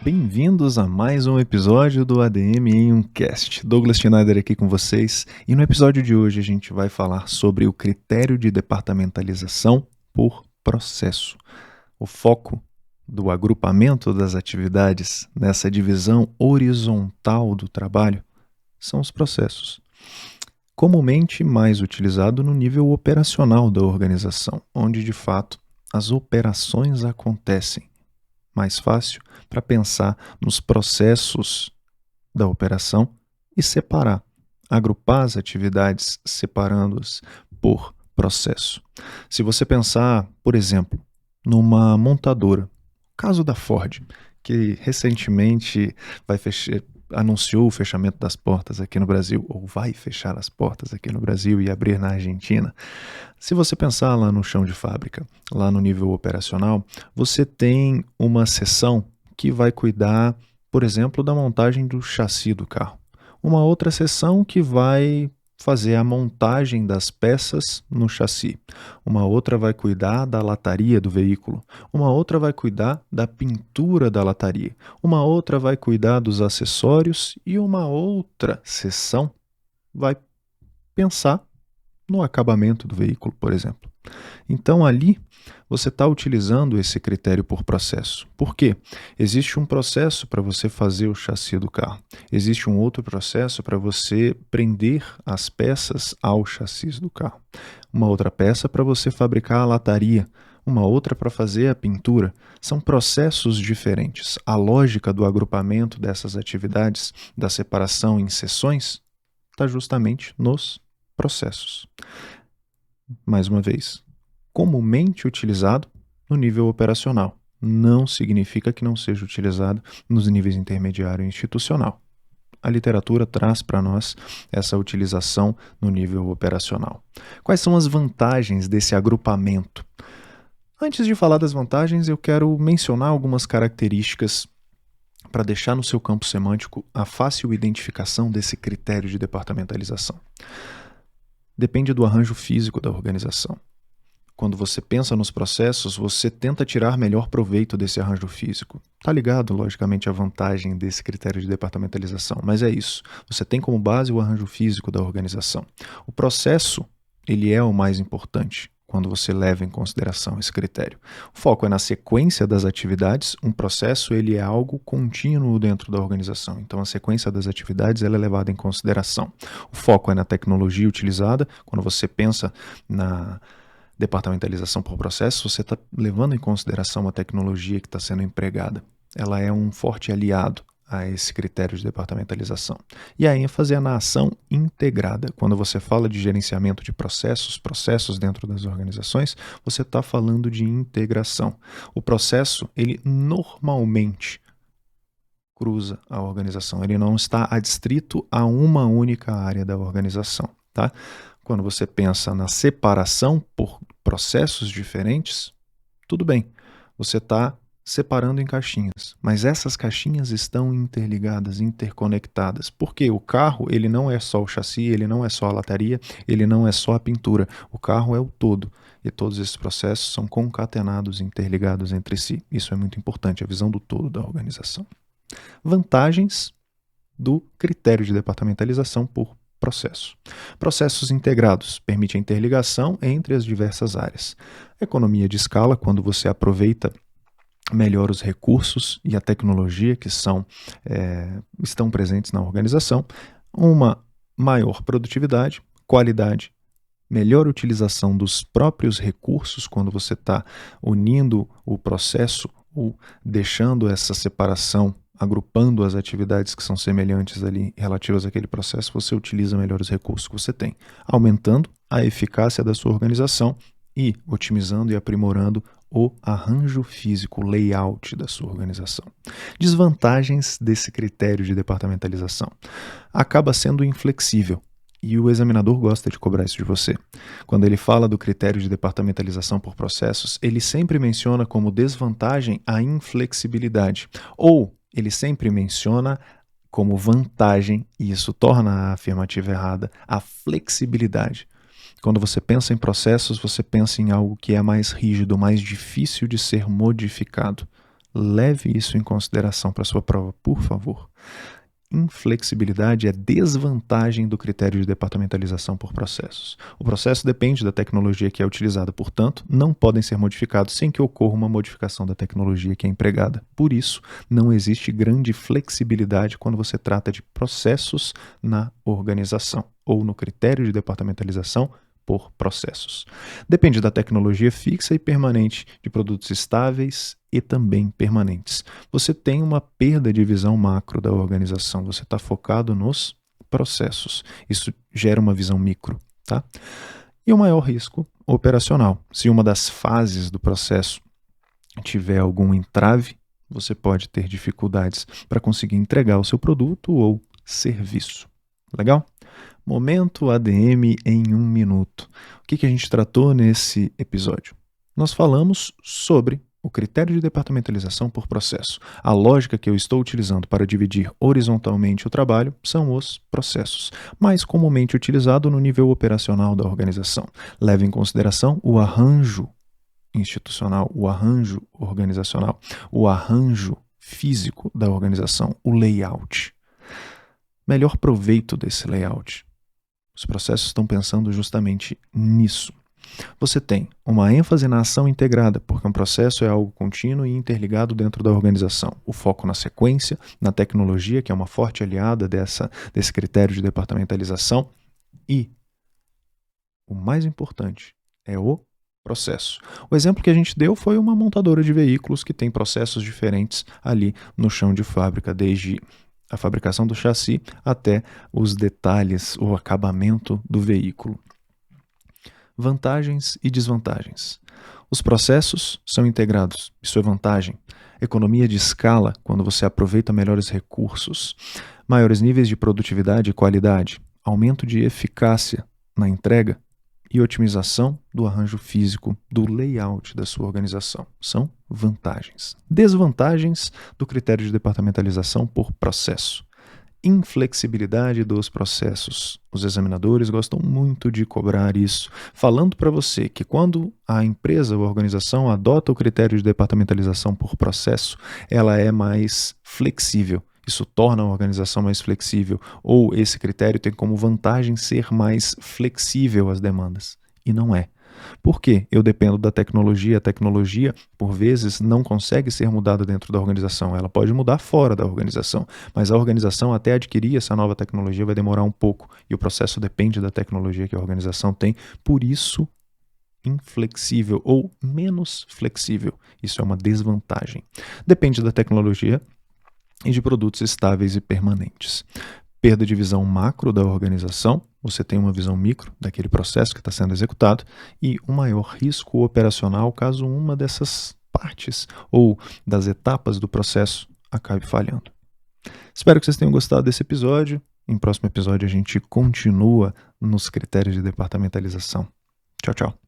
Bem-vindos a mais um episódio do ADM em um Cast. Douglas Schneider aqui com vocês, e no episódio de hoje a gente vai falar sobre o critério de departamentalização por processo. O foco do agrupamento das atividades nessa divisão horizontal do trabalho são os processos, comumente mais utilizado no nível operacional da organização, onde de fato as operações acontecem. Mais fácil para pensar nos processos da operação e separar, agrupar as atividades separando-as por processo. Se você pensar, por exemplo, numa montadora, caso da Ford, que recentemente anunciou o fechamento das portas aqui no Brasil, ou vai fechar as portas aqui no Brasil e abrir na Argentina. Se você pensar lá no chão de fábrica, lá no nível operacional, você tem uma seção que vai cuidar, por exemplo, da montagem do chassi do carro. Uma outra seção que vai fazer a montagem das peças no chassi. Uma outra vai cuidar da lataria do veículo. Uma outra vai cuidar da pintura da lataria. Uma outra vai cuidar dos acessórios e uma outra seção vai pensar no acabamento do veículo, por exemplo. Então ali você está utilizando esse critério por processo. Por quê? Existe um processo para você fazer o chassi do carro. Existe um outro processo para você prender as peças ao chassi do carro. Uma outra peça para você fabricar a lataria. Uma outra para fazer a pintura. São processos diferentes. A lógica do agrupamento dessas atividades, da separação em seções, está justamente nos processos. Mais uma vez, comumente utilizado no nível operacional. Não significa que não seja utilizado nos níveis intermediário e institucional. A literatura traz para nós essa utilização no nível operacional. Quais são as vantagens desse agrupamento? Antes de falar das vantagens, eu quero mencionar algumas características para deixar no seu campo semântico a fácil identificação desse critério de departamentalização. Depende do arranjo físico da organização. Quando você pensa nos processos, você tenta tirar melhor proveito desse arranjo físico. Está ligado, logicamente, à vantagem desse critério de departamentalização, mas é isso. Você tem como base o arranjo físico da organização. O processo, ele é o mais importante quando você leva em consideração esse critério. O foco é na sequência das atividades. Um processo, ele é algo contínuo dentro da organização. Então, a sequência das atividades ela é levada em consideração. O foco é na tecnologia utilizada. Quando você pensa na departamentalização por processo, você está levando em consideração a tecnologia que está sendo empregada. Ela é um forte aliado a esse critério de departamentalização. E a ênfase é na ação integrada. Quando você fala de gerenciamento de processos dentro das organizações, você está falando de integração. O processo, ele normalmente cruza a organização. Ele não está adstrito a uma única área da organização, tá? Quando você pensa na separação por processos diferentes, tudo bem, você está separando em caixinhas, mas essas caixinhas estão interligadas, interconectadas, porque o carro ele não é só o chassi, ele não é só a lataria, ele não é só a pintura, o carro é o todo, e todos esses processos são concatenados, interligados entre si. Isso é muito importante, a visão do todo da organização. Vantagens do critério de departamentalização por processo. Processos integrados permite a interligação entre as diversas áreas. Economia de escala, quando você aproveita melhor os recursos e a tecnologia que estão presentes na organização, uma maior produtividade, qualidade, melhor utilização dos próprios recursos quando você está unindo o processo ou deixando essa separação, agrupando as atividades que são semelhantes ali relativas àquele processo, você utiliza melhor os recursos que você tem, aumentando a eficácia da sua organização e otimizando e aprimorando o arranjo físico, o layout da sua organização. Desvantagens desse critério de departamentalização. Acaba sendo inflexível. E o examinador gosta de cobrar isso de você. Quando ele fala do critério de departamentalização por processos, ele sempre menciona como desvantagem a inflexibilidade. Ou ele sempre menciona como vantagem, e isso torna a afirmativa errada, a flexibilidade. Quando você pensa em processos, você pensa em algo que é mais rígido, mais difícil de ser modificado. Leve isso em consideração para sua prova, por favor. Inflexibilidade é desvantagem do critério de departamentalização por processos. O processo depende da tecnologia que é utilizada, portanto, não podem ser modificados sem que ocorra uma modificação da tecnologia que é empregada. Por isso, não existe grande flexibilidade quando você trata de processos na organização ou no critério de departamentalização por processos. Depende da tecnologia fixa e permanente, de produtos estáveis e também permanentes. Você tem uma perda de visão macro da organização, você está focado nos processos. Isso gera uma visão micro, tá? E o maior risco operacional. Se uma das fases do processo tiver algum entrave, você pode ter dificuldades para conseguir entregar o seu produto ou serviço. Legal? Momento ADM em 1 minuto. O que a gente tratou nesse episódio? Nós falamos sobre o critério de departamentalização por processo. A lógica que eu estou utilizando para dividir horizontalmente o trabalho são os processos, mais comumente utilizado no nível operacional da organização. Leve em consideração o arranjo institucional, o arranjo organizacional, o arranjo físico da organização, o layout. Melhor proveito desse layout. Os processos estão pensando justamente nisso. Você tem uma ênfase na ação integrada, porque um processo é algo contínuo e interligado dentro da organização. O foco na sequência, na tecnologia, que é uma forte aliada desse critério de departamentalização. E o mais importante é o processo. O exemplo que a gente deu foi uma montadora de veículos que tem processos diferentes ali no chão de fábrica, desde a fabricação do chassi até os detalhes, o acabamento do veículo. Vantagens e desvantagens. Os processos são integrados, isso é vantagem. Economia de escala, quando você aproveita melhores recursos. Maiores níveis de produtividade e qualidade. Aumento de eficácia na entrega e otimização do arranjo físico, do layout da sua organização. São vantagens. Desvantagens do critério de departamentalização por processo. Inflexibilidade dos processos. Os examinadores gostam muito de cobrar isso, falando para você que quando a empresa ou a organização adota o critério de departamentalização por processo, ela é mais flexível. Isso torna a organização mais flexível, ou esse critério tem como vantagem ser mais flexível às demandas. E não é. Por quê? Eu dependo da tecnologia. A tecnologia, por vezes, não consegue ser mudada dentro da organização. Ela pode mudar fora da organização, mas a organização, até adquirir essa nova tecnologia, vai demorar um pouco. E o processo depende da tecnologia que a organização tem. Por isso, inflexível ou menos flexível. Isso é uma desvantagem. Depende da tecnologia e de produtos estáveis e permanentes. Perda de visão macro da organização, você tem uma visão micro daquele processo que está sendo executado e um maior risco operacional caso uma dessas partes ou das etapas do processo acabe falhando. Espero que vocês tenham gostado desse episódio. Em próximo episódio a gente continua nos critérios de departamentalização. Tchau, tchau.